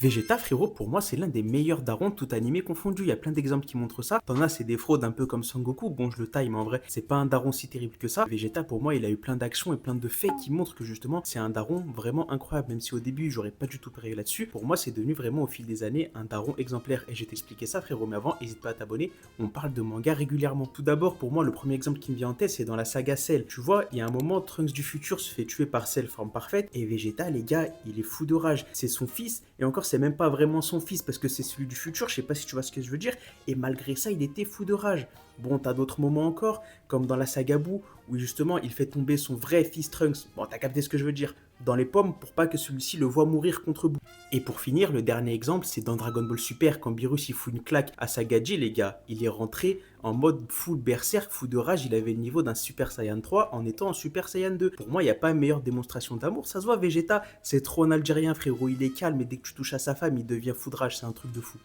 Vegeta, frérot, pour moi, c'est l'un des meilleurs darons, tout animé confondu. Il y a plein d'exemples qui montrent ça. T'en as, c'est des fraudes un peu comme Sangoku. Bon, je le taille, mais en vrai, c'est pas un daron si terrible que ça. Vegeta, pour moi, il a eu plein d'actions et plein de faits qui montrent que justement, c'est un daron vraiment incroyable. Même si au début, j'aurais pas du tout parié là-dessus. Pour moi, c'est devenu vraiment au fil des années un daron exemplaire. Et je vais t'expliquer ça, frérot. Mais avant, n'hésite pas à t'abonner. On parle de manga régulièrement. Tout d'abord, pour moi, le premier exemple qui me vient en tête, c'est dans la saga Cell. Tu vois, il y a un moment, Trunks du futur se fait tuer par Cell, forme parfaite. Et Vegeta, les gars, il est fou de rage. C'est son fils. Et encore, c'est même pas vraiment son fils parce que c'est celui du futur, je sais pas si tu vois ce que je veux dire, et malgré ça, il était fou de rage. Bon, t'as d'autres moments encore, comme dans la saga Boo, où justement il fait tomber son vrai fils Trunks. Bon, t'as capté ce que je veux dire, dans les pommes pour pas que celui-ci le voie mourir contre Boo. Et pour finir, le dernier exemple, c'est dans Dragon Ball Super, quand Beerus il fout une claque à Sagadji, les gars. Il est rentré en mode full berserk, fou de rage, il avait le niveau d'un Super Saiyan 3 en étant en Super Saiyan 2. Pour moi, il n'y a pas une meilleure démonstration d'amour. Ça se voit, Vegeta, c'est trop un Algérien, frérot. Il est calme, et dès que tu touches à sa femme, il devient fou de rage, c'est un truc de fou.